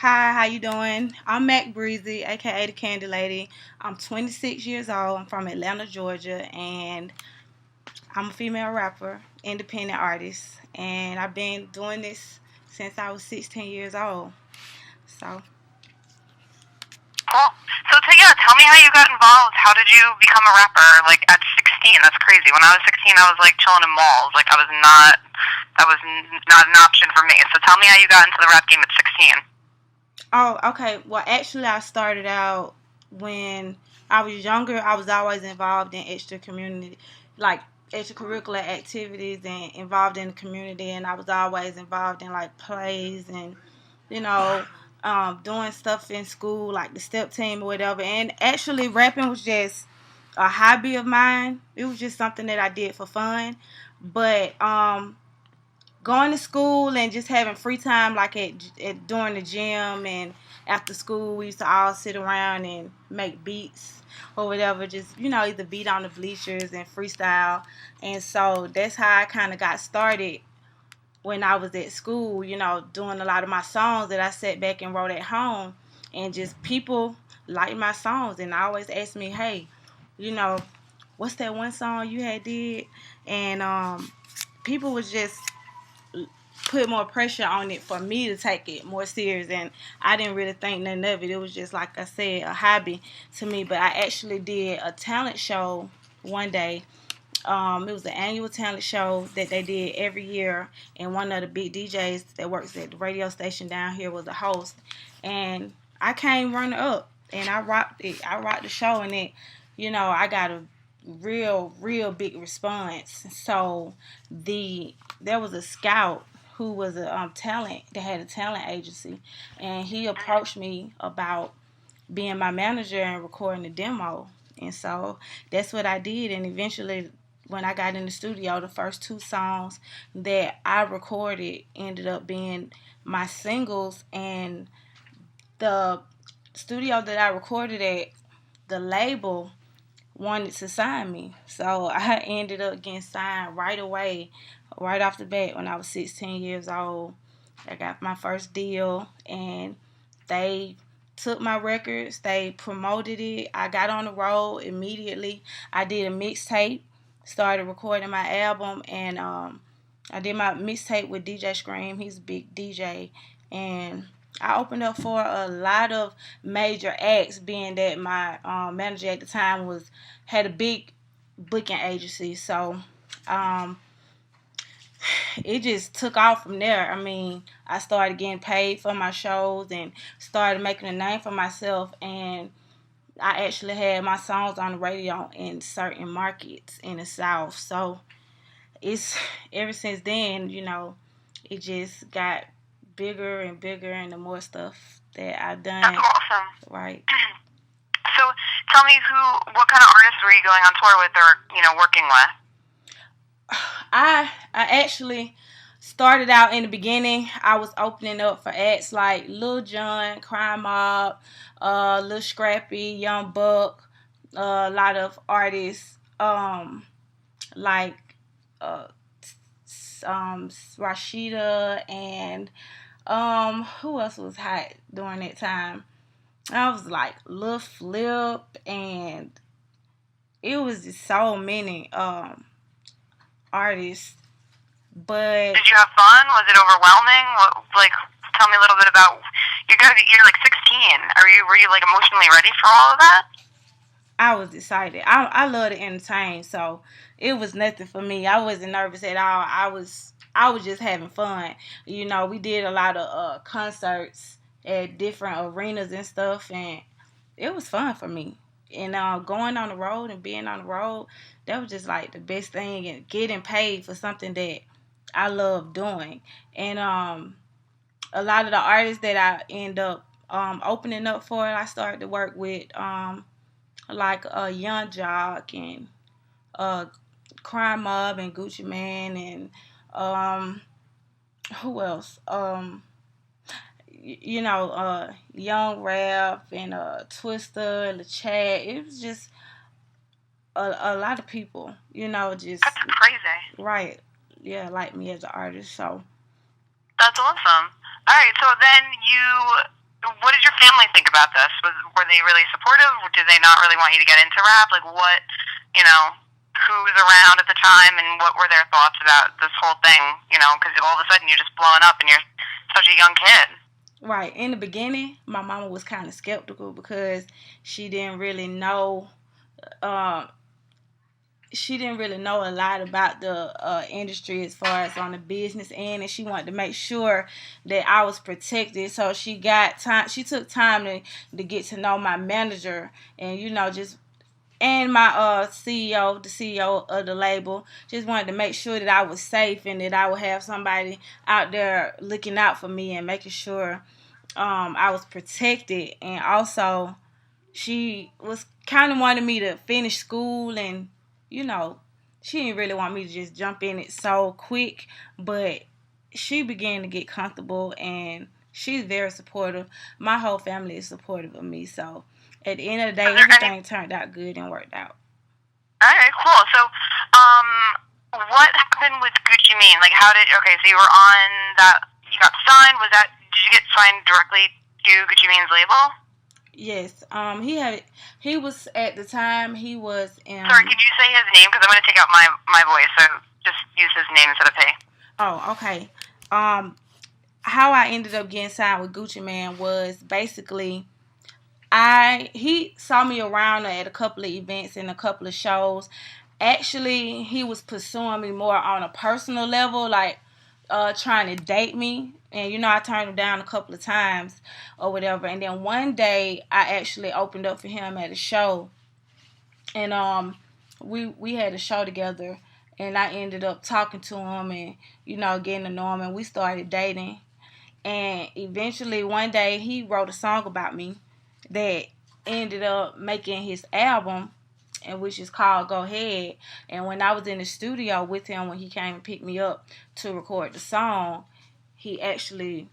Hi, how you doing? I'm Mac Bre-z, aka the Candy Lady. I'm 26 years old. I'm from Atlanta, Georgia, and I'm a female rapper, independent artist, and I've been doing this since I was 16 years old. So, Cool. So, yeah, tell me how you got involved. How did you become a rapper? Like at 16, that's crazy. When I was 16, I was like chilling in malls. Like that was not an option for me. So, tell me how you got into the rap game at 16. oh, okay. Well, actually, I started out when I was younger. I was always involved in like extracurricular activities and involved in the community, and I was always involved in like plays and you know, doing stuff in school like the step team or whatever. And actually, rapping was just a hobby of mine. It was just something that I did for fun. But going to school and just having free time, like during the gym and after school, we used to all sit around and make beats or whatever. Just either beat on the bleachers and freestyle. And so that's how I kind of got started when I was at school, doing a lot of my songs that I sat back and wrote at home, and just people like my songs, and I always ask me, hey, you know, what's that one song you had did? And people was just put more pressure on it for me to take it more serious, and I didn't really think nothing of it. It was just, like I said, a hobby to me. But I actually did a talent show one day. It was an annual talent show that they did every year, and one of the big DJs that works at the radio station down here was the host, and I came runner up, and I rocked it. I rocked the show, and I got a real big response. So there was a scout who was a talent that had a talent agency, and he approached me about being my manager and recording the demo. And so that's what I did. And eventually, when I got in the studio, the first two songs that I recorded ended up being my singles. And the studio that I recorded at, the label wanted to sign me. So I ended up getting signed right away, right off the bat when I was 16 years old. I got my first deal, and they took my records, they promoted it. I got on the road immediately. I did a mixtape, started recording my album, and I did my mixtape with DJ Scream. He's a big DJ, and I opened up for a lot of major acts, being that my manager at the time had a big booking agency. So um, it just took off from there. I mean, I started getting paid for my shows and started making a name for myself. And I actually had my songs on the radio in certain markets in the South. So it's ever since then, it just got bigger and bigger, and the more stuff that I've done. That's awesome. Right. So, tell me what kind of artists were you going on tour with, or working with? I actually started out in the beginning. I was opening up for acts like Lil Jon, Crime Mob, Lil Scrappy, Young Buck, a lot of artists like uh, Rashida, and who else was hot during that time? I was like Lil Flip, and it was just so many artists. But did you have fun? Was it overwhelming? Tell me a little bit about you're like 16. Were you like emotionally ready for all of that? I was excited. I love to entertain, so it was nothing for me. I wasn't nervous at all. I was just having fun. We did a lot of concerts at different arenas and stuff, and it was fun for me. And going on the road and being on the road, that was just like the best thing, and getting paid for something that I love doing. And a lot of the artists that I end up opening up for, I started to work with like Young Jock and uh, Crime Mob and Gucci Man, and who else? Young Rap and Twister and the Chat. It was just a lot of people, just That's crazy. Right. Yeah, like me as an artist. So that's awesome. All right, so then what did your family think about this? Were they really supportive? Did they not really want you to get into rap? Like, what, you know, who was around at the time, and what were their thoughts about this whole thing? You know, because all of a sudden you're just blowing up and you're such a young kid. Right. In the beginning, my mama was kind of skeptical because she didn't really know. Uh, she didn't really know a lot about the industry as far as on the business end, and she wanted to make sure that I was protected. So she got time. She took time to get to know my manager, and just and my CEO, the CEO of the label, just wanted to make sure that I was safe and that I would have somebody out there looking out for me and making sure I was protected. And also, she was kind of wanted me to finish school, and she didn't really want me to just jump in it so quick, but she began to get comfortable, and she's very supportive. My whole family is supportive of me, so at the end of the day, everything turned out good and worked out. All right, cool. So, what happened with Gucci Mane? Like, so you were on that, you got signed, did you get signed directly to Gucci Mane's label? Yes. He was, at the time, he was in... Sorry, could you say his name? Because I'm going to take out my voice, so just use his name instead of pay. Oh, okay. How I ended up getting signed with Gucci Mane was basically... he saw me around at a couple of events and a couple of shows. Actually, he was pursuing me more on a personal level, like trying to date me. And, I turned him down a couple of times or whatever. And then one day, I actually opened up for him at a show. And we had a show together. And I ended up talking to him and, getting to know him. And we started dating. And eventually, one day, he wrote a song about me that ended up making his album, and which is called Go Ahead. And when I was in the studio with him, when he came and picked me up to record the song, he actually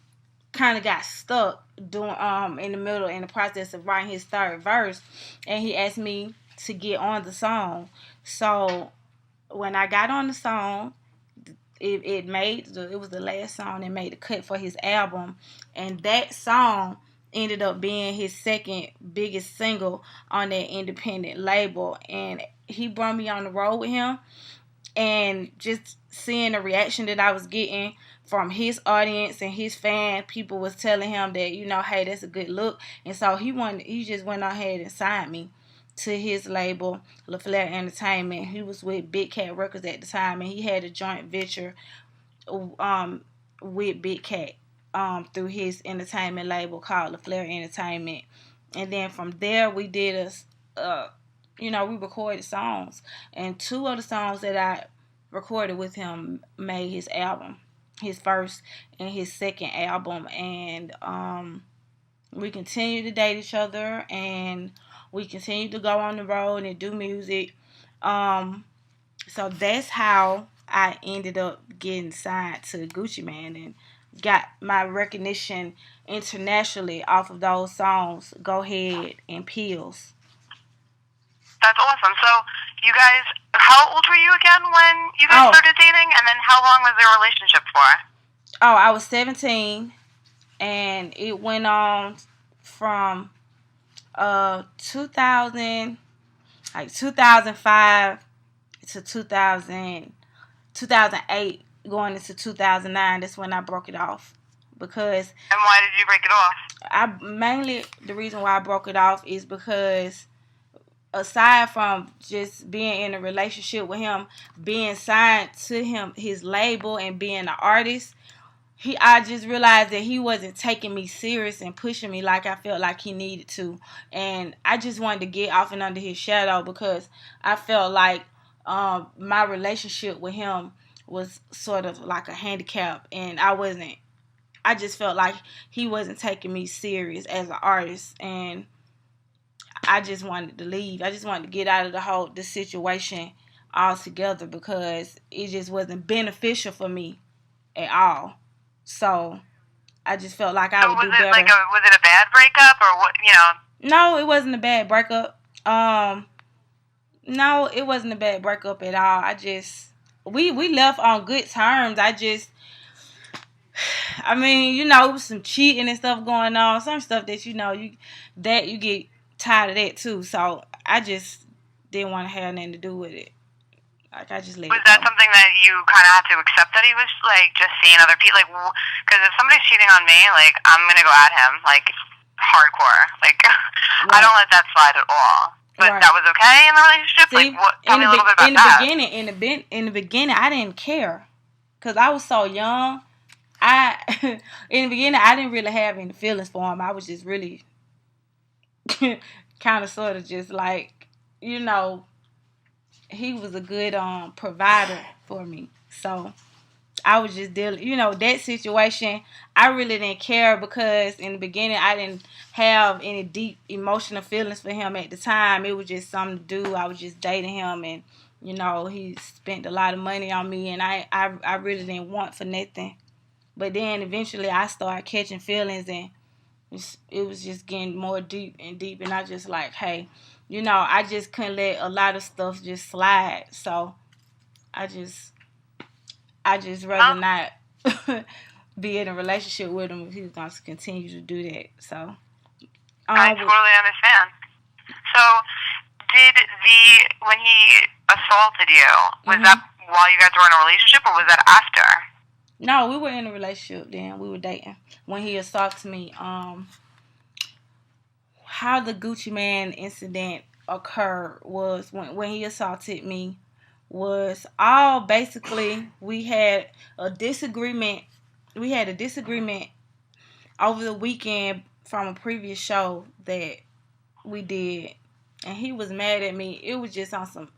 kind of got stuck doing in the process of writing his third verse, and he asked me to get on the song. So when I got on the song, it was the last song that made the cut for his album, and that song ended up being his second biggest single on that independent label. And he brought me on the road with him, and just seeing the reaction that I was getting from his audience and his fan, people was telling him that, hey, that's a good look. And so he just went ahead and signed me to his label, LaFlair Entertainment. He was with Big Cat Records at the time, and he had a joint venture with Big Cat through his entertainment label called LaFlair Entertainment. And then from there, we did we recorded songs. And two of the songs that I recorded with him made his album, his first and his second album. And we continued to date each other, and we continued to go on the road and do music. So that's how I ended up getting signed to Gucci Mane and got my recognition internationally off of those songs, Go Ahead and Pills. That's awesome. So you guys, how old were you again when you guys started dating? And then how long was your relationship for? Oh, I was 17, and it went on from 2005 to 2008, going into 2009. That's when I broke it off. Because... And why did you break it off? The reason why I broke it off is because, aside from just being in a relationship with him, being signed to his label, and being an artist, I just realized that he wasn't taking me serious and pushing me like I felt like he needed to. And I just wanted to get off and under his shadow, because I felt like my relationship with him was sort of like a handicap, and I just felt like he wasn't taking me serious as an artist, and I just wanted to leave. I just wanted to get out of the situation altogether, because it just wasn't beneficial for me at all. So I just felt like I would do better. Was it a bad breakup, or what? No, it wasn't a bad breakup. No, it wasn't a bad breakup at all. We left on good terms. I mean, you know, some cheating and stuff going on, some stuff that you know you get tired of that too. So I just didn't want to have nothing to do with it. Like I just let Was it go. that something that you kind of had to accept that he was like just seeing other people? Like, because if somebody's cheating on me, like I'm gonna go at him like hardcore. Like I don't let that slide at all. But that was okay in the relationship. See, like, tell me a little bit about that. In the beginning, I didn't care because I was so young. In the beginning, I didn't really have any feelings for him. I was just really kind of sort of just like, you know, he was a good provider for me. So I was just dealing, you know, that situation. I really didn't care because in the beginning I didn't have any deep emotional feelings for him at the time. It was just something to do. I was just dating him, and you know he spent a lot of money on me, and I really didn't want for nothing. But then eventually I started catching feelings, and it was just getting more deep and deep, and I just like, hey, you know, I just couldn't let a lot of stuff just slide. So I just rather not be in a relationship with him if he was going to continue to do that. So I totally understand. So when he assaulted you, was that while you guys were in a relationship, or was that after? No, we were in a relationship then. We were dating when he assaulted me. How the Gucci Man incident occurred was when he assaulted me was all basically we had a disagreement. We had a disagreement over the weekend from a previous show that we did, and he was mad at me. It was just on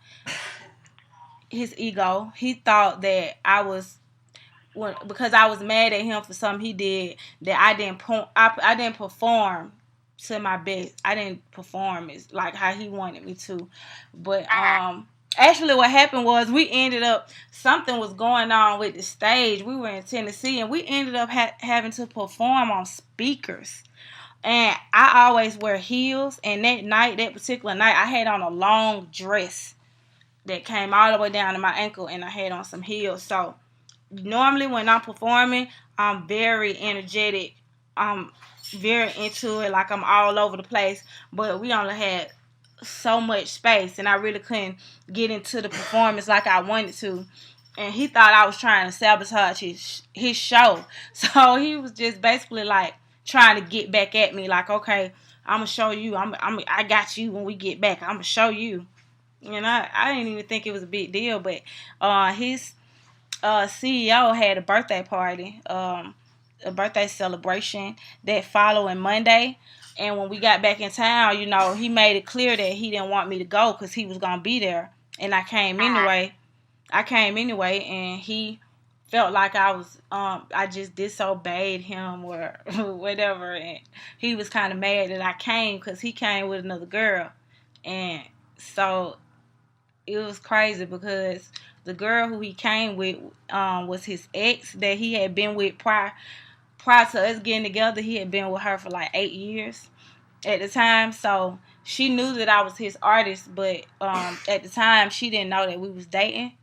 his ego. He thought that because I was mad at him for something he did, that I didn't perform to my best. I didn't perform as like how he wanted me to. But actually what happened was we ended up, something was going on with the stage. We were in Tennessee, and we ended up having to perform on speakers. And I always wear heels, and that particular night, I had on a long dress that came all the way down to my ankle, and I had on some heels. So normally when I'm performing, I'm very energetic. I'm very into it, like I'm all over the place. But we only had so much space, and I really couldn't get into the performance like I wanted to. And he thought I was trying to sabotage his show. So he was just basically like trying to get back at me, like, okay, I'm gonna show you. I got you when we get back. I'm gonna show you. And I didn't even think it was a big deal, but his CEO had a birthday party, a birthday celebration that following Monday. And when we got back in town, you know, he made it clear that he didn't want me to go because he was going to be there. And I came anyway. And he felt like I just disobeyed him or whatever. And he was kind of mad that I came because he came with another girl. And so it was crazy because the girl who he came with was his ex that he had been with prior to us getting together. He had been with her for like 8 years at the time. So she knew that I was his artist, but at the time she didn't know that we was dating.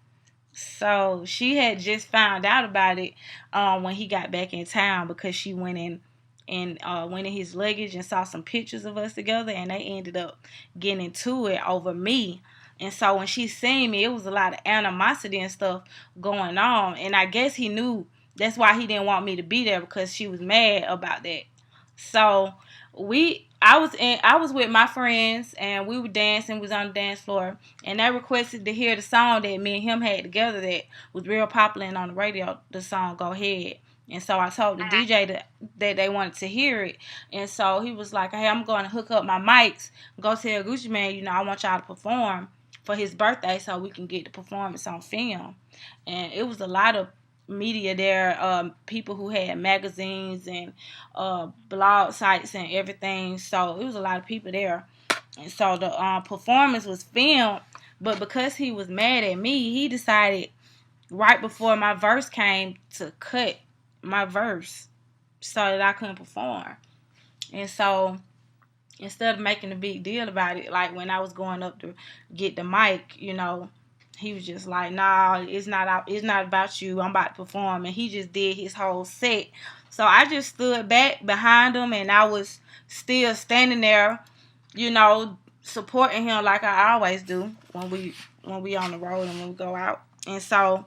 So she had just found out about it when he got back in town, because she went in his luggage and saw some pictures of us together, and they ended up getting into it over me. And so when she seen me, it was a lot of animosity and stuff going on. And I guess he knew that's why he didn't want me to be there, because she was mad about that. So I was with my friends, and we were dancing. We was on the dance floor, and they requested to hear the song that me and him had together that was real popular and on the radio, the song Go Ahead. And so I told the DJ that they wanted to hear it. And so he was like, hey, I'm going to hook up my mics, go tell Gucci Man, you know, I want y'all to perform for his birthday so we can get the performance on film. And it was a lot of media there, people who had magazines and blog sites and everything. So it was a lot of people there. And so the performance was filmed, but because he was mad at me, he decided right before my verse came to cut my verse so that I couldn't perform. And so instead of making a big deal about it, like when I was going up to get the mic, you know, he was just like, nah, it's not about you. I'm about to perform. And he just did his whole set So I just stood back behind him, and I was still standing there, you know, supporting him like I always do when we on the road and when we go out. And so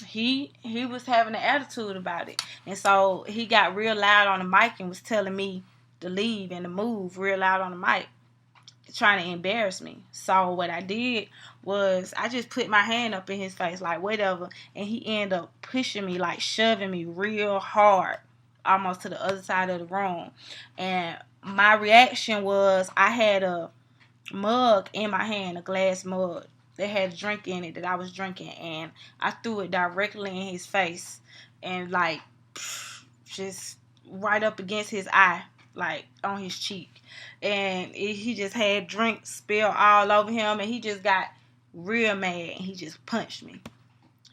he was having an attitude about it. And so he got real loud on the mic and was telling me to leave and to move real loud on the mic, trying to embarrass me. So what I did was I just put my hand up in his face like whatever, and he ended up pushing me, like shoving me real hard, almost to the other side of the room. And my reaction was I had a mug in my hand, a glass mug that had a drink in it that I was drinking, and I threw it directly in his face, and like just right up against his eye, like on his cheek. And he just had drink spill all over him, and he just got real mad, and he just punched me,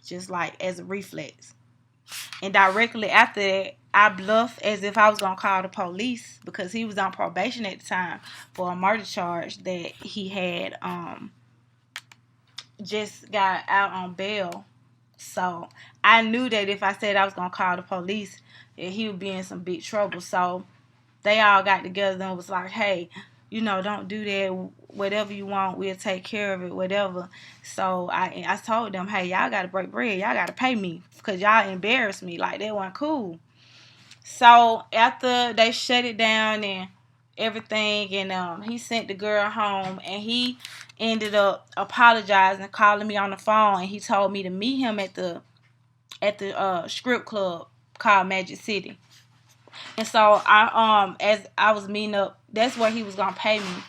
just like as a reflex. And directly after that, I bluffed as if I was going to call the police because he was on probation at the time for a murder charge that he had just got out on bail. So I knew that if I said I was going to call the police, that he would be in some big trouble. So they all got together and was like, hey, you know, don't do that. Whatever you want, we'll take care of it, whatever. So I told them, hey, y'all got to break bread. Y'all got to pay me because y'all embarrassed me. Like, that wasn't cool. So after they shut it down and everything, and he sent the girl home, and he ended up apologizing, calling me on the phone, and he told me to meet him at the strip club called Magic City. And so as I was meeting up, that's where he was gonna pay me.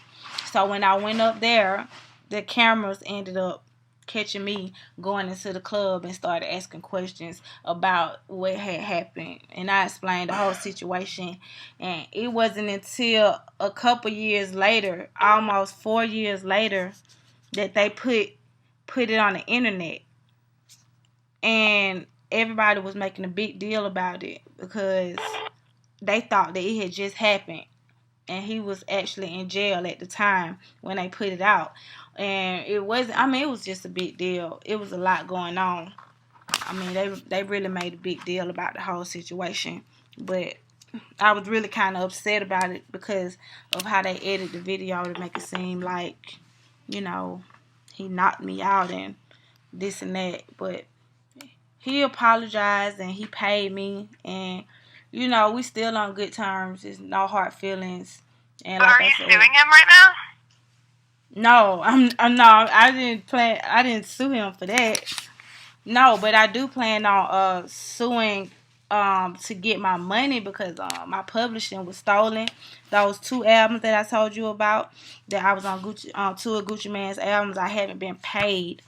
So when I went up there, the cameras ended up catching me going into the club and started asking questions about what had happened. And I explained the whole situation. And it wasn't until a couple years later, almost 4 years later, that they put it on the internet. And everybody was making a big deal about it because they thought that it had just happened. And he was actually in jail at the time when they put it out. And it wasn't, I mean, it was just a big deal. It was a lot going on. I mean, they really made a big deal about the whole situation. But I was really kind of upset about it because of how they edited the video to make it seem like, you know, he knocked me out and this and that. But he apologized and he paid me, and you know, we still on good terms. There's no hard feelings. And but like are you said, suing him right now? No, I didn't sue him for that. No, but I do plan on suing to get my money because my publishing was stolen. Those 2 albums that I told you about, that I was on Gucci 2 of Gucci Mane's albums, I haven't been paid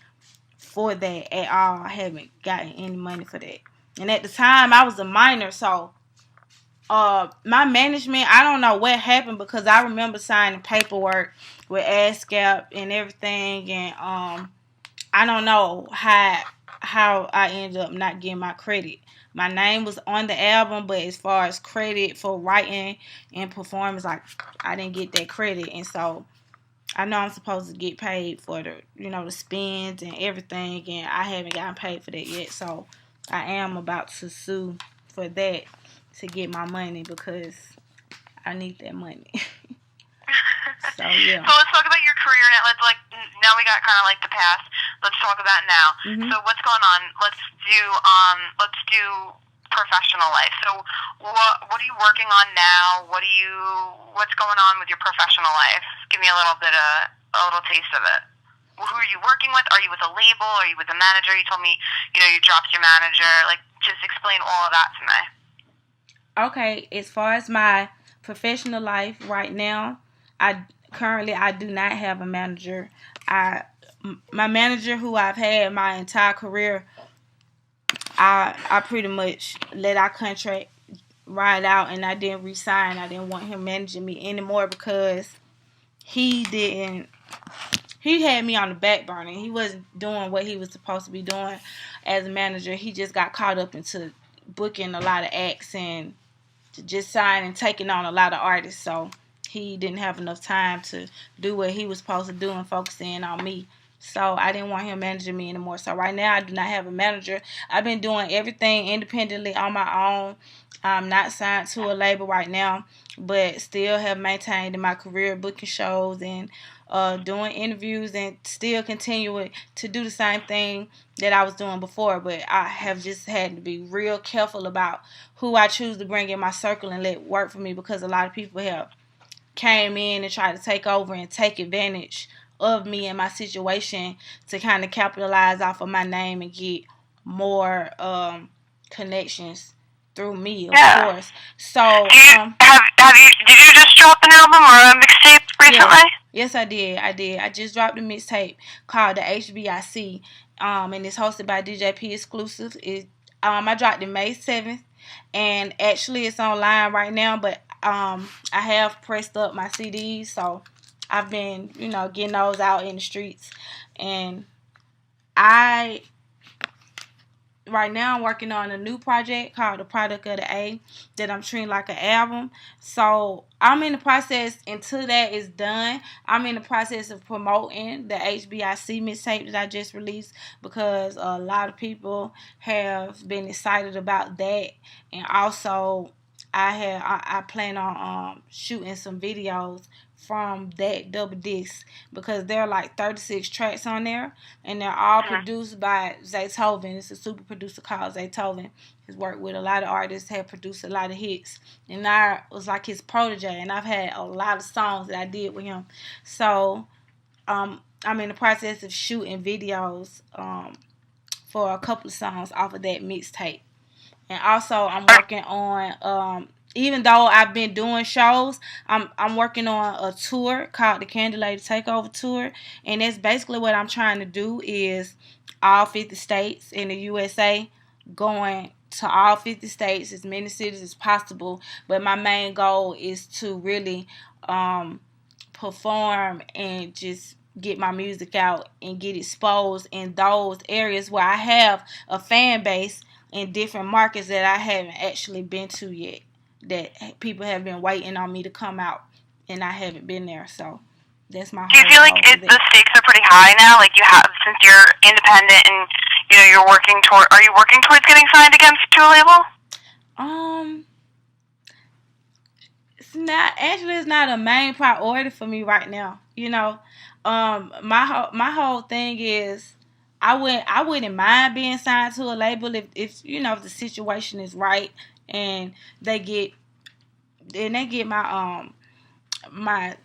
for that at all. I haven't gotten any money for that. And at the time I was a minor, so my management, I don't know what happened because I remember signing paperwork with ASCAP and everything, and I don't know how I ended up not getting my credit. My name was on the album, but as far as credit for writing and performance, like, I didn't get that credit. And so I know I'm supposed to get paid for the spins and everything, and I haven't gotten paid for that yet. So I am about to sue for that to get my money because I need that money. So yeah. So let's talk about your career now. Now we got kind of like the past. Let's talk about now. Mm-hmm. So what's going on? Let's do professional life. So what are you working on now? What's going on with your professional life? Give me a little taste of it. Who are you working with? Are you with a label? Are you with a manager? You told me, you dropped your manager. Like, just explain all of that to me. Okay, as far as my professional life right now, I do not have a manager. My manager, who I've had my entire career, I pretty much let our contract ride out, and I didn't resign. I didn't want him managing me anymore because he had me on the back burner. He wasn't doing what he was supposed to be doing as a manager. He just got caught up into booking a lot of acts and just signing and taking on a lot of artists. So he didn't have enough time to do what he was supposed to do and focus in on me. So I didn't want him managing me anymore. So right now I do not have a manager. I've been doing everything independently on my own. I'm not signed to a label right now, but still have maintained in my career booking shows and doing interviews, and still continuing to do the same thing that I was doing before. But I have just had to be real careful about who I choose to bring in my circle and let work for me, because a lot of people have came in and tried to take over and take advantage of me and my situation to kind of capitalize off of my name and get more connections through me, of course. So, did you just drop an album or a mixtape recently? Yes, I did. I just dropped a mixtape called the HBIC, and it's hosted by DJP Exclusive. I dropped it May 7th, and actually it's online right now, but I have pressed up my CDs, so I've been, getting those out in the streets. And right now I'm working on a new project called The Product of the A that I'm treating like an album. So I'm in the process, until that is done, I'm in the process of promoting the HBIC mixtape that I just released, because a lot of people have been excited about that. And also I plan on shooting some videos from that double disc, because there are like 36 tracks on there, and they're all produced by Zaytoven. It's a super producer called Zaytoven. He's worked with a lot of artists, have produced a lot of hits, and I was like his protege, and I've had a lot of songs that I did with him. So I'm in the process of shooting videos for a couple of songs off of that mixtape. And also I'm working on even though I've been doing shows, I'm working on a tour called the Candy Lady Takeover Tour, and that's basically what I'm trying to do is all 50 states in the USA, going to all 50 states, as many cities as possible. But my main goal is to really perform and just get my music out and get exposed in those areas where I have a fan base in different markets that I haven't actually been to yet, that people have been waiting on me to come out, and I haven't been there. So that's my. Do you feel like the stakes are pretty high now? Like, you have, since you're independent and you're working toward. Are you working towards getting signed again to a label? It's not a main priority for me right now. My whole thing is, I wouldn't mind being signed to a label if the situation is right, and they get my my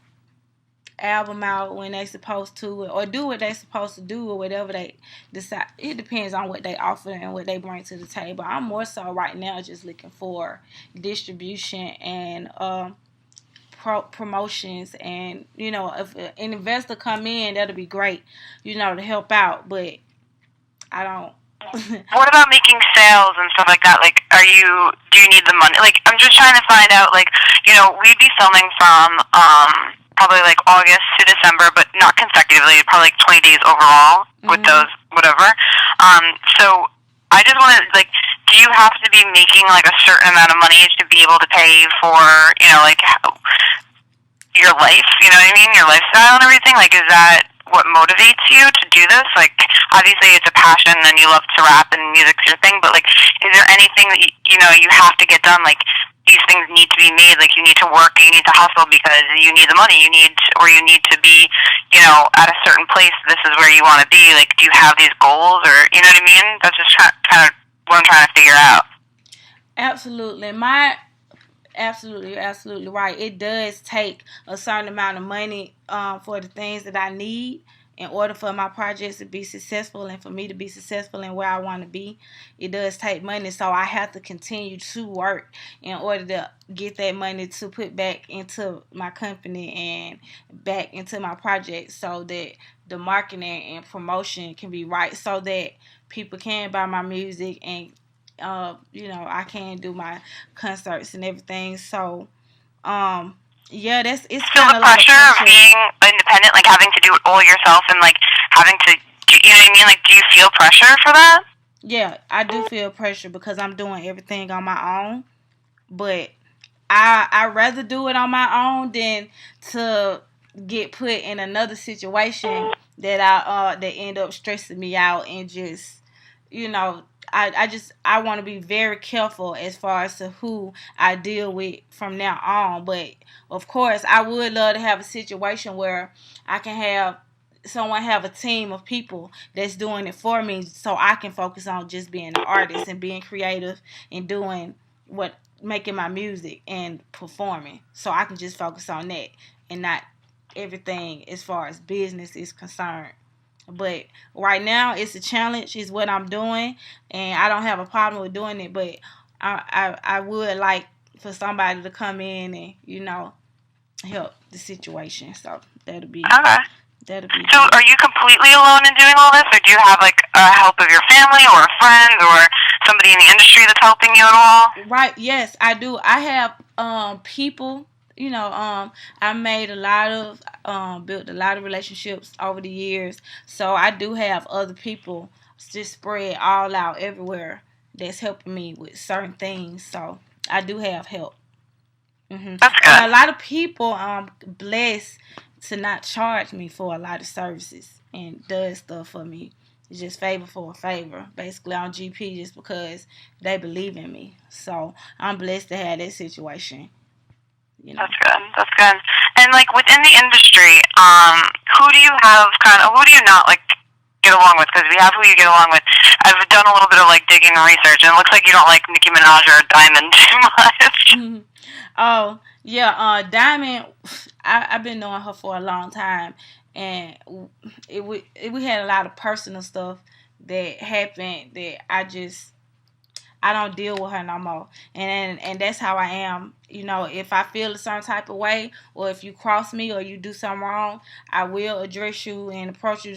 album out when they supposed to, or do what they supposed to do, or whatever they decide. It depends on what they offer and what they bring to the table. I'm more so right now just looking for distribution and promotions, and if an investor come in, that'll be great, to help out. But I don't. What about making sales and stuff like that? Like, do you need the money? Like, I'm just trying to find out, like, we'd be filming from probably like August to December, but not consecutively, probably like 20 days overall with those, whatever. So I just want to, like, do you have to be making like a certain amount of money to be able to pay for, like, your life, you know what I mean? Your lifestyle and everything? Like, is that what motivates you to do this? Like, obviously it's a passion and you love to rap and music's your thing, but like, is there anything that you have to get done? Like, these things need to be made, like, you need to work, you need to hustle because you need the money, you need to be, at a certain place, this is where you want to be. Like, do you have these goals, or, you know what I mean? That's just kind of what I'm trying to figure out. Absolutely. You're absolutely right. It does take a certain amount of money for the things that I need in order for my projects to be successful and for me to be successful in where I want to be. It does take money, so I have to continue to work in order to get that money to put back into my company and back into my projects, so that the marketing and promotion can be right, so that people can buy my music and I can do my concerts and everything. So yeah, it's kind of the pressure of being independent, like having to do it all yourself, and like having to, you know what I mean? Like, do you feel pressure for that? Yeah, I do feel pressure because I'm doing everything on my own. But I rather do it on my own than to get put in another situation that end up stressing me out and just, you know, I want to be very careful as far as to who I deal with from now on. But of course, I would love to have a situation where I can have someone have a team of people that's doing it for me, so I can focus on just being an artist and being creative and doing what making my music and performing, so I can just focus on that and not everything as far as business is concerned. But right now, it's a challenge. Is what I'm doing, and I don't have a problem with doing it. But I would like for somebody to come in and help the situation. So Okay. that'll be So, good. are you completely alone in doing all this, or do you have like help of your family or a friend or somebody in the industry that's helping you at all? Right? Yes, I do. I have people. I made a lot of built a lot of relationships over the years. So I do have other people just spread all out everywhere that's helping me with certain things. So I do have help. That's And a good. lot of people blessed to not charge me for a lot of services and does stuff for me. It's just favor for a favor, basically on GP, just because they believe in me. So I'm blessed to have that situation. You know. That's good. That's good. And like within the industry, who do you not like get along with? Because we have who you get along with. I've done a little bit of like digging and research, and it looks like you don't like Nicki Minaj or Diamond too much. Oh yeah, Diamond. I've been knowing her for a long time, and we had a lot of personal stuff that happened that I don't deal with her no more, and that's how I am. If I feel a certain type of way, or if you cross me or you do something wrong, I will address you and approach you,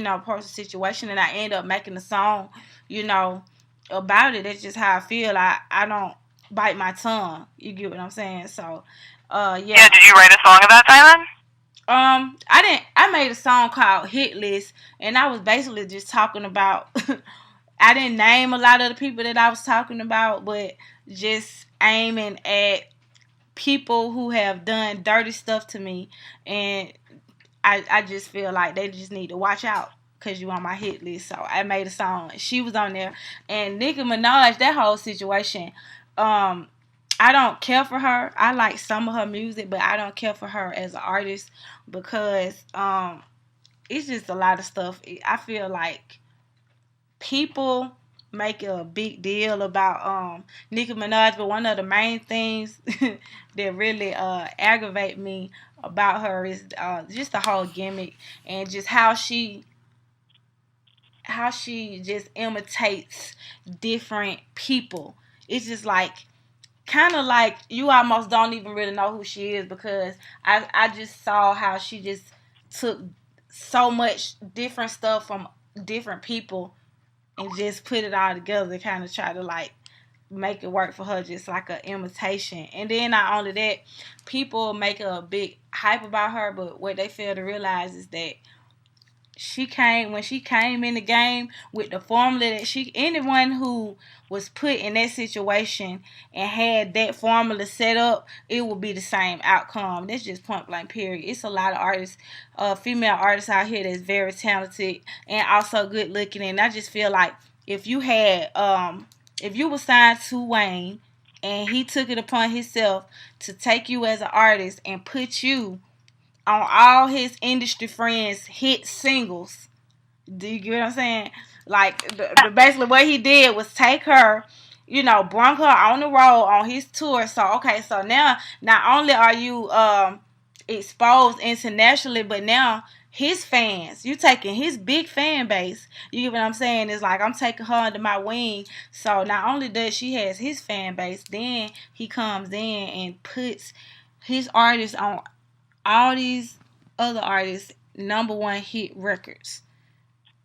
approach the situation, and I end up making a song, you know, about it. That's just how I feel. I don't bite my tongue. You get what I'm saying? So, Yeah. yeah. Did you write a song about Diamond? I didn't. I made a song called Hit List, and I was basically just talking about. I didn't name a lot of the people that I was talking about, but just aiming at people who have done dirty stuff to me, and I just feel like they just need to watch out because you on my hit list. So I made a song. She was on there, and Nicki Minaj. That whole situation. Um, I don't care for her. I like some of her music, but I don't care for her as an artist because it's just a lot of stuff. I feel like people make a big deal about Nicki Minaj, but one of the main things that really aggravate me about her is just the whole gimmick and just how she just imitates different people. It's just like kind of like you almost don't even really know who she is because I just saw how she just took so much different stuff from different people and just put it all together, kind of try to like make it work for her, just like an imitation. And then not only that, people make a big hype about her, but what they fail to realize is that when she came in the game with the formula that anyone who was put in that situation and had that formula set up, it will be the same outcome. That's just point blank period. It's a lot of artists, female artists out here that's very talented and also good looking, and I just feel like if you had if you were signed to Wayne and he took it upon himself to take you as an artist and put you on all his industry friends' hit singles. Do you get what I'm saying? Like basically what he did was take her, bring her on the road on his tour. So okay, so now not only are you exposed internationally, but now his fans, you taking his big fan base. You get what I'm saying? It's like I'm taking her under my wing. So not only does she has his fan base, then he comes in and puts his artists on all these other artists number one hit records.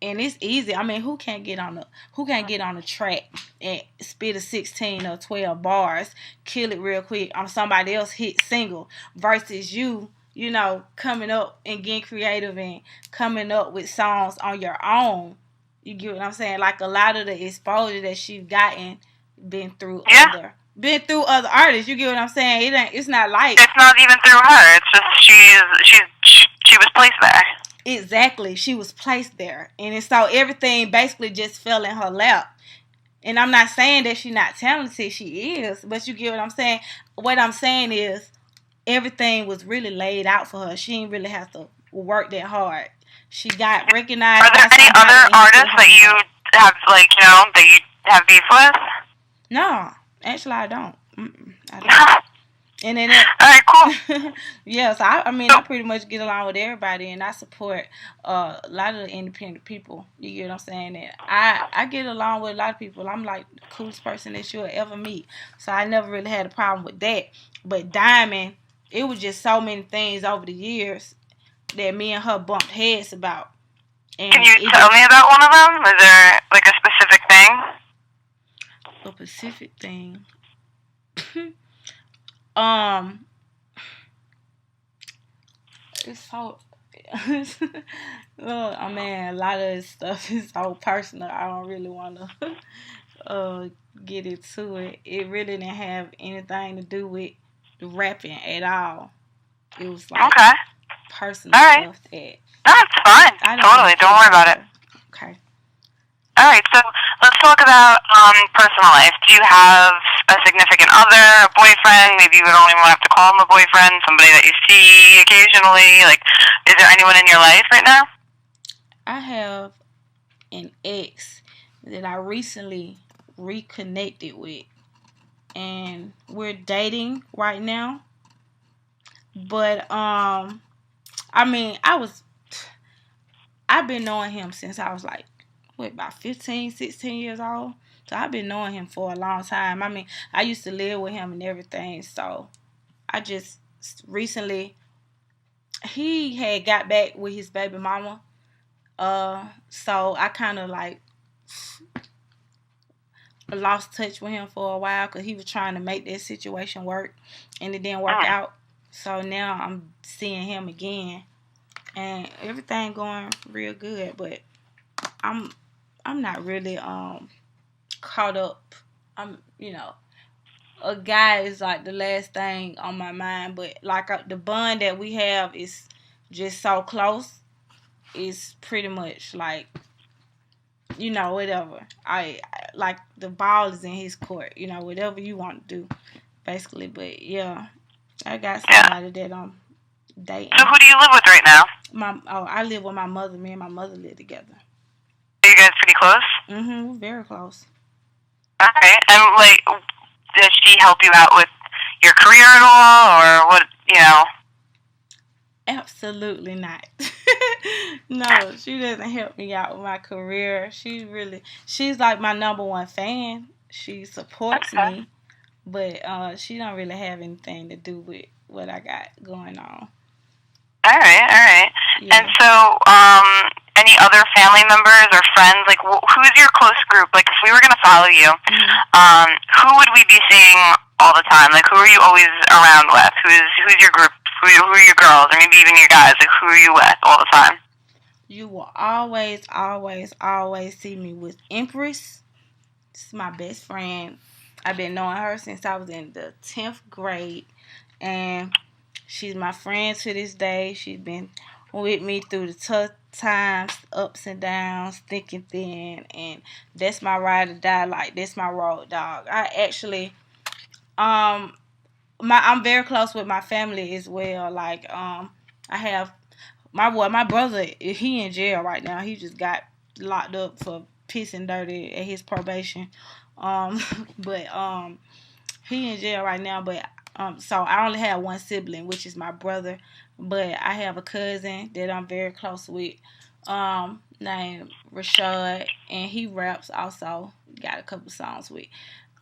And it's easy. I mean, who can't get on the track and spit a 16 or 12 bars, kill it real quick on somebody else hit single versus coming up and getting creative and coming up with songs on your own. You get what I'm saying? Like a lot of the exposure that she's gotten been through Yeah. other artists. You get what I'm saying? It's not like It's not even through her. It's just she was placed there. Exactly. She was placed there. And so everything basically just fell in her lap. And I'm not saying that she's not talented. She is. But you get what I'm saying? What I'm saying is everything was really laid out for her. She didn't really have to work that hard. She got recognized. Are there any other artists that you have, like, you know, that you have beef with? No. Actually, I don't. I don't. And then alright, cool. Yeah, so I pretty much get along with everybody, and I support a lot of the independent people. You get what I'm saying? And I get along with a lot of people. I'm like the coolest person that you'll ever meet. So I never really had a problem with that. But Diamond, it was just so many things over the years that me and her bumped heads about. And can you tell me about one of them? Is there like a specific thing? A specific thing. It's so oh man, a lot of this stuff is so personal. I don't really want to get into it. It really didn't have anything to do with rapping at all. It was like personal stuff that. That's fine. Totally. Don't worry about it. Okay. Alright, so let's talk about personal life. Do you have a significant other, a boyfriend? Maybe you don't even have to call him a boyfriend, somebody that you see occasionally. Like, is there anyone in your life right now? I have an ex that I recently reconnected with. And we're dating right now. But, I've been knowing him since I was like, about 15, 16 years old. So I've been knowing him for a long time. I mean, I used to live with him and everything. So I just recently, he had got back with his baby mama. So I kind of like lost touch with him for a while because he was trying to make that situation work and it didn't work out. So now I'm seeing him again and everything going real good, but I'm not really caught up. A guy is like the last thing on my mind, but like the bond that we have is just so close. It's pretty much like, whatever. I like the ball is in his court, whatever you want to do, basically. But yeah, I got somebody that I'm dating. So who do you live with right now? I live with my mother. Me and my mother live together. Are you guys pretty close? We're very close. Okay, and like, does she help you out with your career at all, or what? Absolutely not. No, she doesn't help me out with my career. She's like my number one fan. She supports me, but she don't really have anything to do with what I got going on. All right. Yeah. And so, any other family members or friends? Like, who's your close group? Like, if we were gonna follow you, who would we be seeing all the time? Like, who are you always around with? Who's your group? Who are your girls, or maybe even your guys? Like, who are you with all the time? You will always, always, always see me with Empress. This is my best friend. I've been knowing her since I was in the 10th grade, and she's my friend to this day. She's been with me through the tough times, ups and downs, thick and thin, and that's my ride or die. Like, that's my road dog. I actually, I'm very close with my family as well. Like, I have my brother. He in jail right now. He just got locked up for pissing dirty at his probation. But he in jail right now. But so I only have one sibling, which is my brother. But I have a cousin that I'm very close with, named Rashad, and he raps also. Got a couple songs with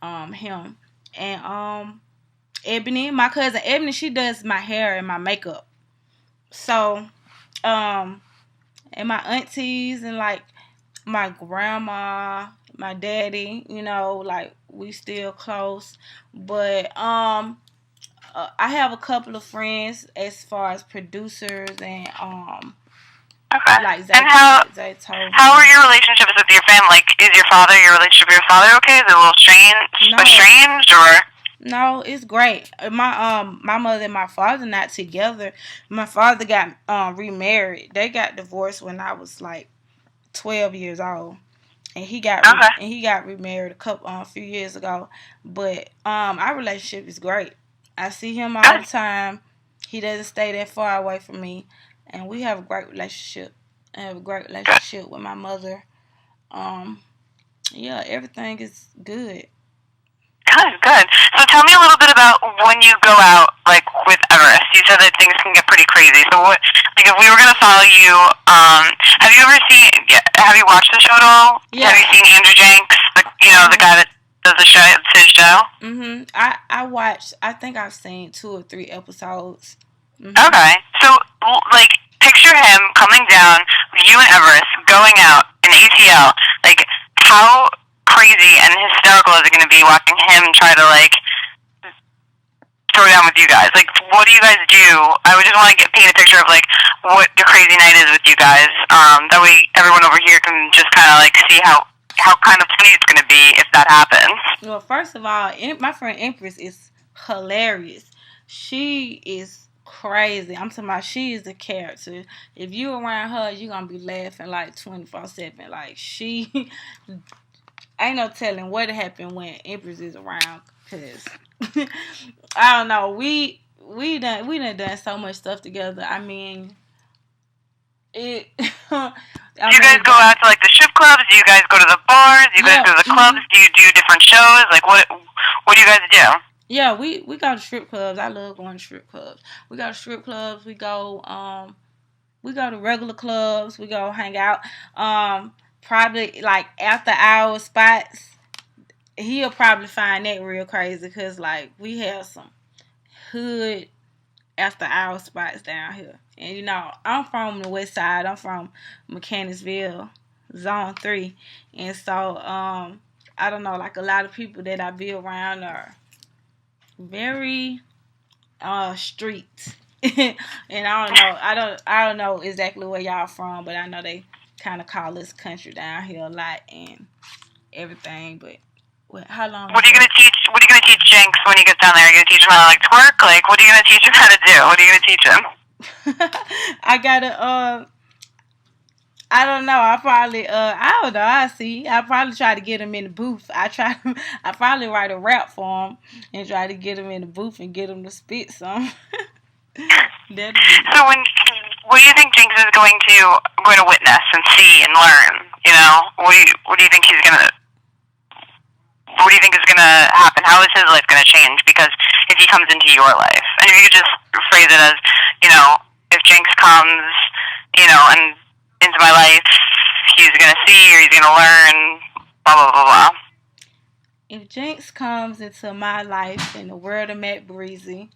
him. And Ebony, my cousin Ebony, she does my hair and my makeup. So, and my aunties and like my grandma, my daddy, like we still close. But I have a couple of friends as far as producers and like Zaytoven. How are your relationships with your family? Like, is your relationship with your father okay? Is it a little estranged or? No, it's great. My mother and my father not together. My father got remarried. They got divorced when I was like 12 years old. And Okay. he got remarried a few years ago. But our relationship is great. I see him all Good. the time. He doesn't stay that far away from me, and we have a great relationship. I have a great Good. relationship with my mother. Um, yeah, everything is good. Good, good. So tell me a little bit about when you go out, like with Everest. You said that things can get pretty crazy. So what, like, if we were gonna follow you, have you ever seen? Have you watched the show at all? Yeah. Have you seen Andrew Jenks? The guy that does the show, his show. I watched. I think I've seen 2 or 3 episodes. Okay, so like picture him coming down with you and Everest going out in ATL. Like how crazy and hysterical is it going to be watching him try to like throw down with you guys? Like what do you guys do? I would just want to paint a picture of like what the crazy night is with you guys. That way everyone over here can just kind of like see how kind of funny it's going to be if that happens. Well, first of all, my friend Empress is hilarious. She is crazy. I'm talking about she is a character. If you around her, you're going to be laughing like 24/7. Like she ain't no telling what happened when Empress is around. Cause I don't know. We done so much stuff together. I mean, it. Do you guys go out to like the strip clubs? Do you guys go to the bars? Do you guys go to the clubs? Do you do different shows? Like what do you guys do? Yeah, we go to strip clubs. I love going to strip clubs. We go to strip clubs. We go to regular clubs. We go hang out. Probably like after hour spots. He'll probably find that real crazy because like we have some hood after hour spots down here. And you know, I'm from the west side. I'm from Mechanicsville, Zone 3. And so I don't know, like a lot of people that I be around are very street. And I don't know exactly where y'all from, but I know they kind of call this country down here a lot and everything. But how long? What are you gonna teach? What are you gonna teach Jenks when he gets down there? Are you gonna teach him how to like twerk? Like, what are you gonna teach him how to do? What are you gonna teach him? I gotta I don't know. I don't know. I see. I probably try to get him in the booth. I probably write a rap for him and try to get him in the booth and get him to spit some. So what do you think Jenks is going to witness and see and learn? You know, what do you think he's gonna? What do you think is gonna happen? How is his life gonna change? Because if he comes into your life, and if you could just phrase it as, you know, if Jenks comes, you know, and into my life, he's gonna see or he's gonna learn, blah blah blah blah. If Jenks comes into my life in the world of Mac Bre-z,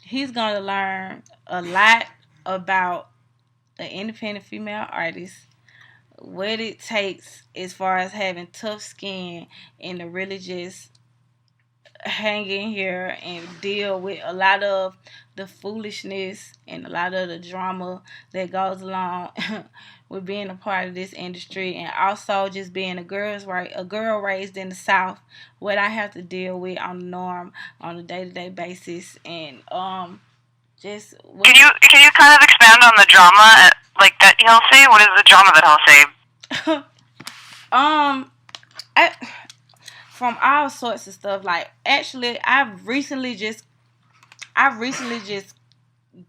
he's gonna learn a lot about an independent female artist, what it takes as far as having tough skin and to really just hang in here and deal with a lot of the foolishness and a lot of the drama that goes along with being a part of this industry, and also just being a girl raised in the South, what I have to deal with on the norm on a day-to-day basis. And just can you kind of expand on the drama like that he'll say? What is the drama that he'll say? From all sorts of stuff. Like, actually, I've recently just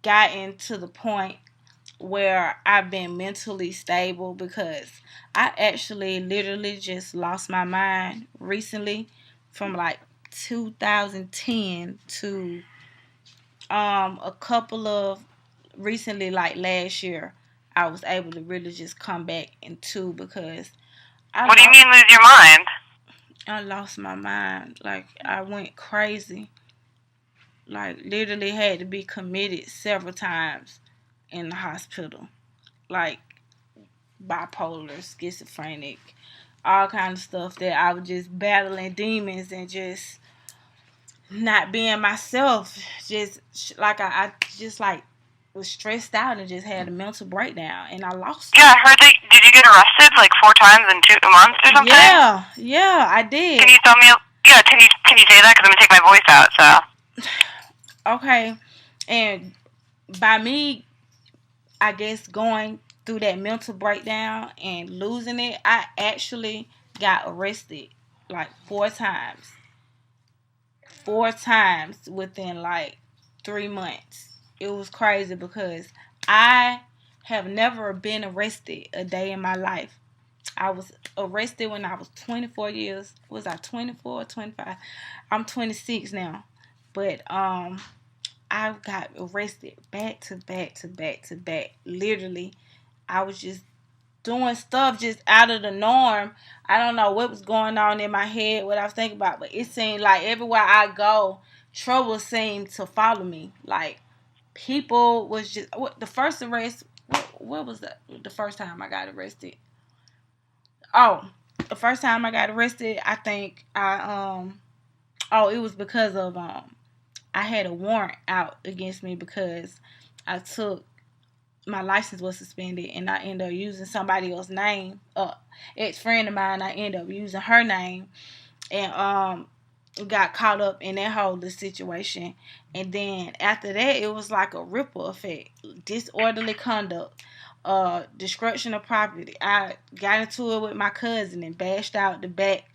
gotten to the point where I've been mentally stable, because I actually literally just lost my mind recently from like 2010 to a couple of recently, like last year, I was able to really just come back into, because what do you mean lose your mind? I lost my mind. Like, I went crazy. Like, literally had to be committed several times in the hospital. Like, bipolar, schizophrenic, all kind of stuff that I was just battling demons and just not being myself. Just like I just like was stressed out and just had a mental breakdown, and I lost it. Yeah, I heard that. Did you get arrested like 4 times in 2 months or something? Yeah, I did. Can you tell me Yeah, can you say that? Because I'm gonna take my voice out. So. Okay, and by me, I guess going through that mental breakdown and losing it, I actually got arrested like 4 times. 4 times within like 3 months. It was crazy because I have never been arrested a day in my life. I was arrested when I was 24 years. Was I 24 or 25? I'm 26 now. But I got arrested back to back to back to back. Literally, I was just doing stuff just out of the norm. I don't know what was going on in my head, what I was thinking about, but it seemed like everywhere I go, trouble seemed to follow me. Like people was just the first arrest. What was the first time I got arrested? Oh, the first time I got arrested, I think it was because of I had a warrant out against me because I took my license was suspended and I ended up using somebody else's name. Ex-friend of mine, I ended up using her name and got caught up in that whole situation. And then after that, it was like a ripple effect. Disorderly conduct, destruction of property. I got into it with my cousin and bashed out the back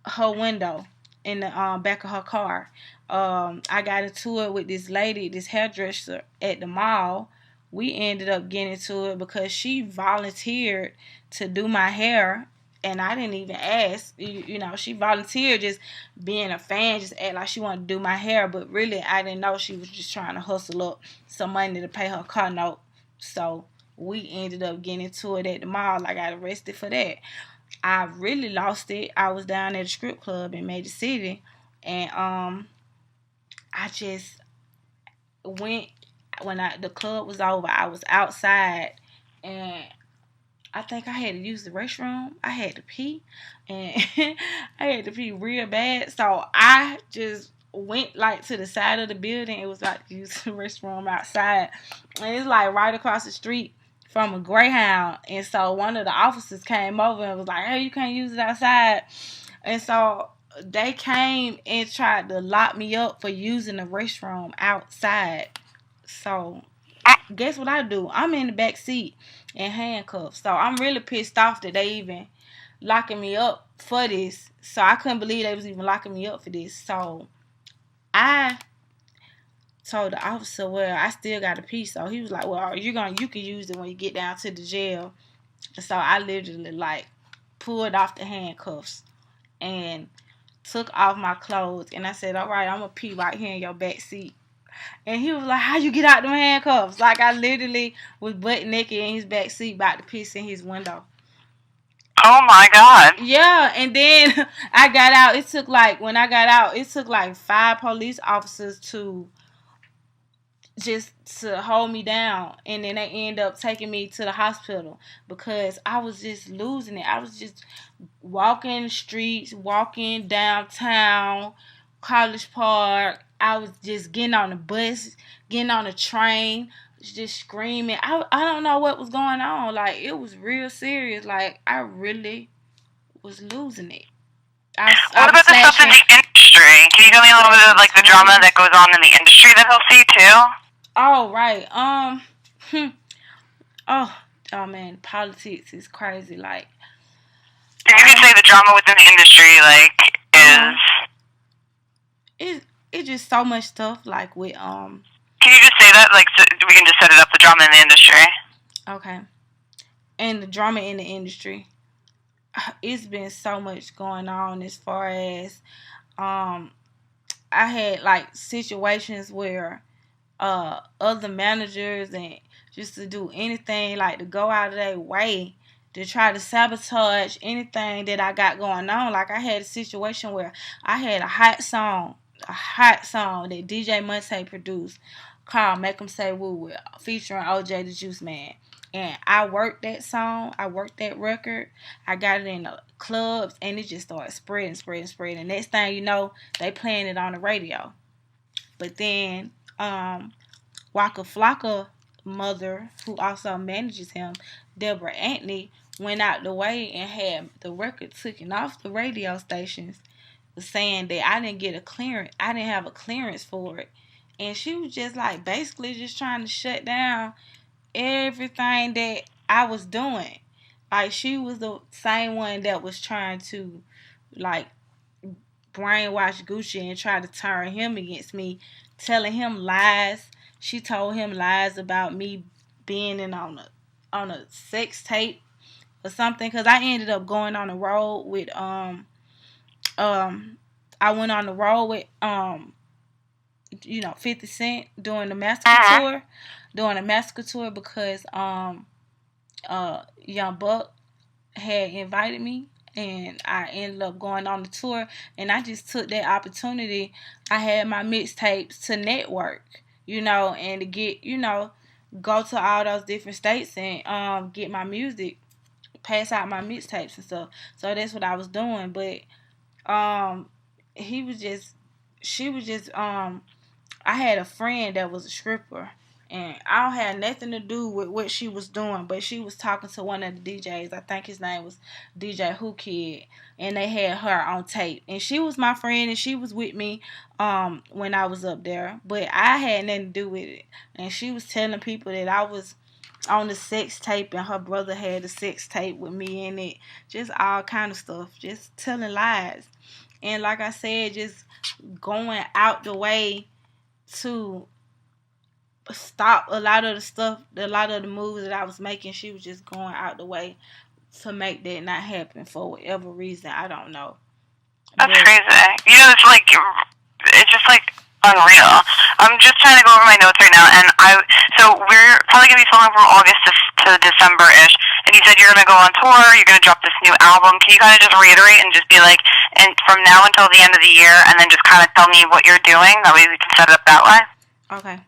her window in the back of her car. I got into it with this lady, this hairdresser at the mall. We ended up getting into it because she volunteered to do my hair and I didn't even ask. You know, she volunteered just being a fan, just act like she wanted to do my hair, but really I didn't know she was just trying to hustle up some money to pay her car note. So we ended up getting into it at the mall. I got arrested for that. I really lost it. I was down at a strip club in Major City and I just went when the club was over. I was outside and I think I had to use the restroom. I had to pee and I had to pee real bad. So I just went like to the side of the building. It was like to use the restroom outside. And it's like right across the street from a Greyhound. And so one of the officers came over and was like, hey, you can't use it outside. And so they came and tried to lock me up for using the restroom outside. So guess what I do? I'm in the back seat in handcuffs. So I'm really pissed off that they even locking me up for this. So I couldn't believe they was even locking me up for this. So I told the officer, well, I still got a pee. So he was like, well, you can use it when you get down to the jail. So I literally like pulled off the handcuffs and took off my clothes. And I said, all right, I'm going to pee right here in your back seat. And he was like, how you get out them handcuffs? Like, I literally was butt naked in his back seat about to piss in his window. Oh, my God. Yeah, and then I got out. When I got out, it took like 5 police officers to hold me down. And then they end up taking me to the hospital because I was just losing it. I was just walking the streets, walking downtown, College Park. I was just getting on the bus, getting on the train, just screaming. I don't know what was going on. Like, it was real serious. Like, I really was losing it. What about the stuff in the industry? Can you tell me a little bit of, like, the drama that goes on in the industry that he'll see, too? Oh, right. Oh, man, politics is crazy. Like, if you could say the drama within the industry, like, is... It's just so much stuff, like, with, Can you just say that? Like, so we can just set it up, the drama in the industry. Okay. And the drama in the industry. It's been so much going on as far as, I had, like, situations where, other managers and just to do anything, like, to go out of their way to try to sabotage anything that I got going on. Like, I had a situation where I had a hot song that DJ Monte produced called Make 'Em Say Woo featuring OJ the Juice Man. And I worked that song. I worked that record. I got it in the clubs and it just started spreading. Next thing you know, they playing it on the radio. But then Waka Flocka mother, who also manages him, Debra Antney, went out the way and had the record taken off the radio stations saying that I didn't get a clearance. I didn't have a clearance for it. And she was just like basically just trying to shut down everything that I was doing. Like she was the same one that was trying to like brainwash Gucci and try to turn him against me, telling him lies. She told him lies about me being in on a sex tape or something. Cause I ended up going on the road with um I went on the road with 50 Cent doing the massacre tour because Young Buck had invited me and I ended up going on the tour and I just took that opportunity. I had my mixtapes to network, and to get, go to all those different states and get my music, pass out my mixtapes and stuff. So that's what I was doing. But he was just she was just I had a friend that was a stripper, and I don't have nothing to do with what she was doing, but she was talking to one of the DJs. I think his name was DJ Who Kid, and they had her on tape. And she was my friend, and she was with me when I was up there, but I had nothing to do with it. And she was telling people that I was on the sex tape, and her brother had a sex tape with me in it. Just all kind of stuff, just telling lies. And like I said, just going out the way to stop a lot of the stuff, a lot of the moves that I was making. She was just going out the way to make that not happen for whatever reason. I don't know. That's crazy. It's just like unreal. I'm just trying to go over my notes right now, and so we're probably gonna be filming from August to December-ish. And you said you're gonna go on tour. You're gonna drop this new album. Can you kind of just reiterate and just be like, and from now until the end of the year, and then just kind of tell me what you're doing? That way we can set it up that way. Okay.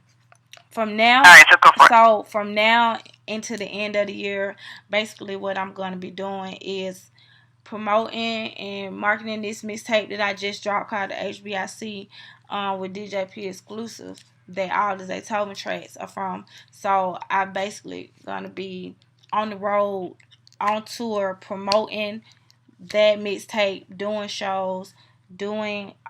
From now, all right, so go for it. So from now into the end of the year, basically what I'm going to be doing is promoting and marketing this mixtape that I just dropped called the HBIC with DJP exclusive that all the Zaytoven tracks are from. So I basically going to be on the road, on tour, promoting that mixtape, doing shows,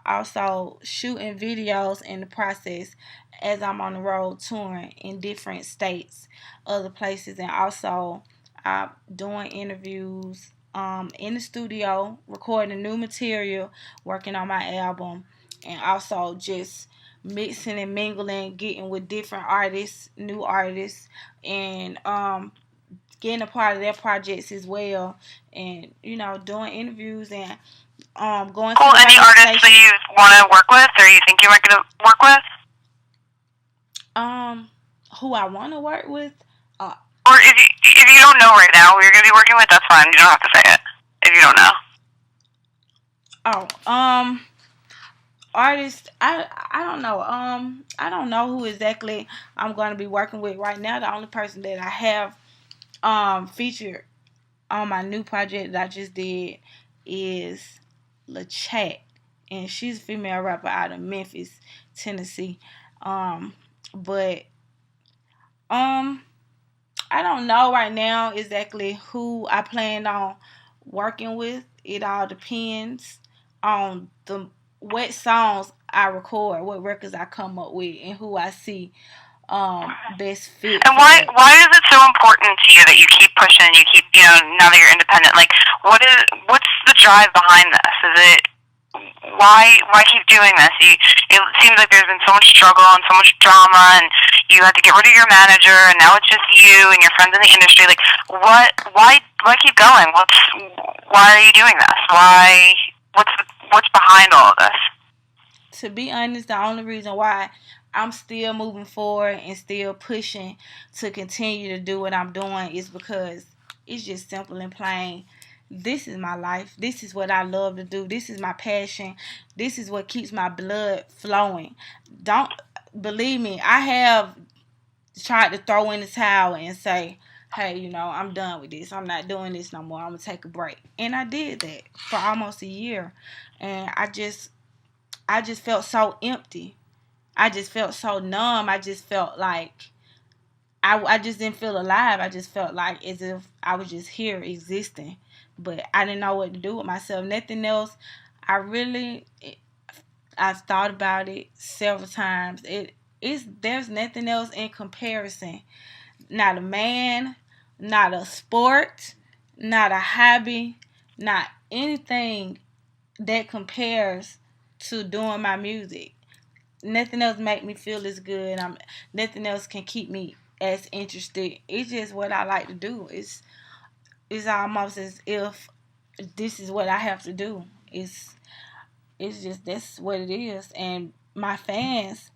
also shooting videos in the process as I'm on the road touring in different states, other places, and also doing interviews in the studio, recording new material, working on my album, and also just mixing and mingling, getting with different artists, new artists, and getting a part of their projects as well, and doing interviews and going cool. to Any artists that you want to work with, or you think you might get to work with? Who I want to work with? Or if you don't know right now who you're gonna be working with, that's fine. You don't have to say it if you don't know. Artists, I don't know. I don't know who exactly I'm going to be working with right now. The only person that I have featured on my new project that I just did is LaChat, and she's a female rapper out of Memphis, Tennessee. But I don't know right now exactly who I plan on working with. It all depends on what songs I record, what records I come up with, and who I see best fit. And why is it so important to you that you keep pushing and you keep, now that you're independent, like what's the drive behind this? Is it why keep doing this? It seems like there's been so much struggle and so much drama, and you had to get rid of your manager, and now it's just you and your friends in the industry. Like, why keep going? Why are you doing this? What's behind all of this? To be honest, the only reason why I'm still moving forward and still pushing to continue to do what I'm doing is because it's just simple and plain. This is my life. This is what I love to do. This is my passion. This is what keeps my blood flowing. Don't believe me. I have tried to throw in the towel and say, hey, I'm done with this. I'm not doing this no more. I'm going to take a break. And I did that for almost a year. And I just felt so empty. I just felt so numb. I just felt like I just didn't feel alive. I just felt like as if I was just here existing. But I didn't know what to do with myself. Nothing else. I really, I've thought about it several times. There's nothing else in comparison. Not a man, not a sport, not a hobby, not anything that compares to doing my music. Nothing else make me feel as good. Nothing else can keep me as interested. It's just what I like to do. It's almost as if this is what I have to do. It's just that's what it is. And my fans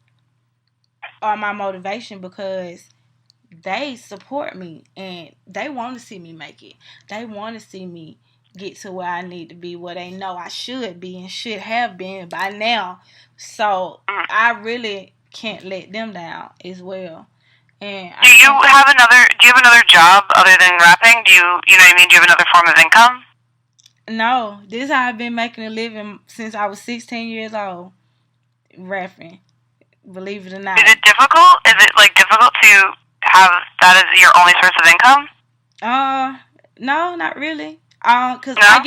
are my motivation because they support me and they want to see me make it. They want to see me get to where I need to be, where they know I should be and should have been by now. So I really can't let them down as well. And do you have another job other than rapping? Do you know what I mean? Do you have another form of income? No, this is how I've been making a living since I was 16 years old, rapping. Believe it or not. Is it difficult? Is it like difficult to have that as your only source of income? No, not really. Cause no?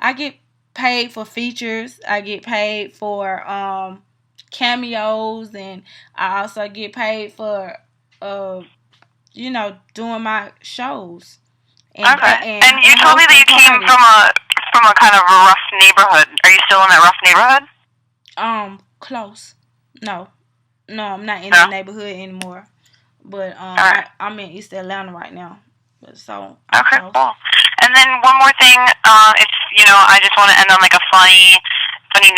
I get paid for features. I get paid for cameos, and I also get paid for doing my shows. And you told me that you came from a kind of a rough neighborhood. Are you still in that rough neighborhood? Close. No, I'm not in that neighborhood anymore. But I'm in East Atlanta right now. So okay, cool. And then one more thing, I just want to end on like a funny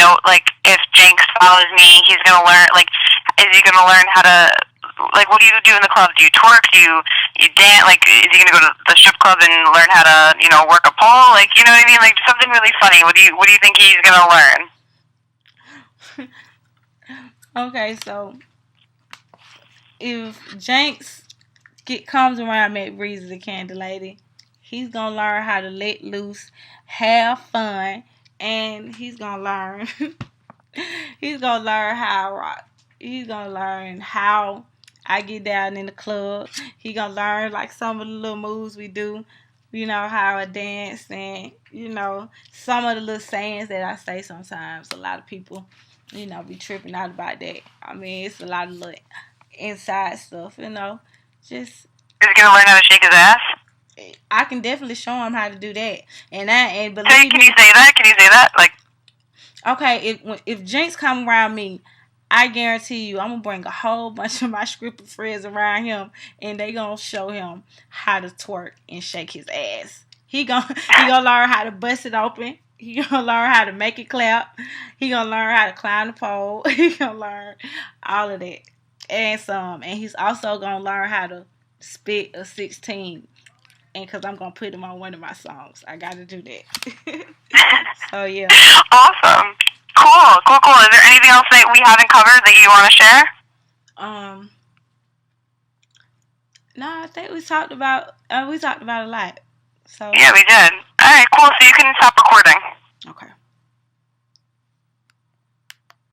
note. Like if Jenks follows me, he's gonna learn. Like, is he gonna learn how to? Like, what do you do in the club? Do you twerk? Do you dance? Like, is he gonna go to the strip club and learn how to, work a pole? Like, you know what I mean? Like something really funny. What do you think he's gonna learn? Okay, so if Jenks comes around Mac Bre-z the Candy Lady, he's gonna learn how to let loose, have fun, and he's gonna learn how I rock. He's gonna learn how I get down in the club. He's gonna learn like some of the little moves we do, how I dance, and some of the little sayings that I say sometimes. A lot of people, be tripping out about that. I mean, it's a lot of little inside stuff, just. Is he gonna learn how to shake his ass? I can definitely show him how to do that, and believe me. Can you say that? Can you say that? Like, okay, if Jenks come around me, I guarantee you, I'm gonna bring a whole bunch of my scripted friends around him, and they gonna show him how to twerk and shake his ass. He gonna learn how to bust it open. He gonna learn how to make it clap. He gonna learn how to climb the pole. He gonna learn all of that and some. And he's also gonna learn how to spit a 16. And because I'm going to put him on one of my songs. I got to do that. So, yeah. Awesome. Cool. Is there anything else that we haven't covered that you want to share? No, I think we talked about a lot. So yeah, we did. All right, cool. So you can stop recording.